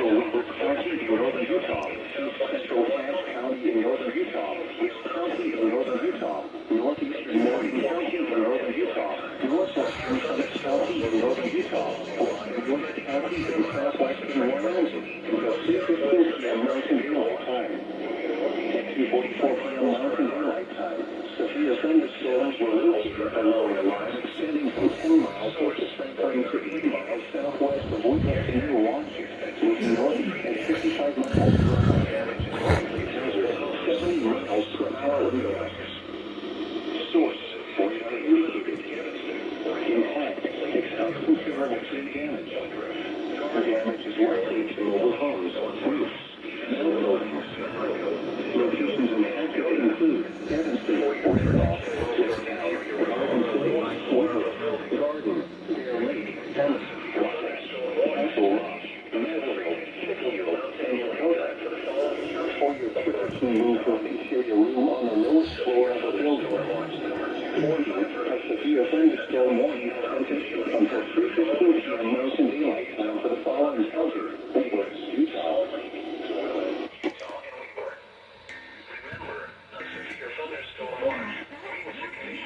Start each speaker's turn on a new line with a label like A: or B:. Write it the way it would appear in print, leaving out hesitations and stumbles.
A: central Weaver County in northern Utah, central Cass County in northern Utah, West County in northern Utah, northeastern Morgan County in northern Utah, northwestern Summit County in northern Utah, York County in southwestern Wyoming, until 3:15 p.m. Mountain Daylight Time. At 2:44 p.m. Mountain Daylight Time, severe thunderstorms were located along a line extending from 10 miles north of Franklin to 80 miles southwest of Woodland near Washington, with northeast at 55 miles per hour. 70 miles per hour winds. Source: 49 indicated. Impact: expect considerable tree damage. The damage is likely to mobile homes, roofs, metal buildings. Locations impacted include Evanston, Orthodox, Blairtown, Garden City, Woodruff, Garden, Bear Lake, Dennis, Wallace, Castle Rock, Meadowville, Chickleville, and Lakota. For your protection, move to an interior room on the lowest floor of the building. Warning: a severe thunderstorm warning has been issued.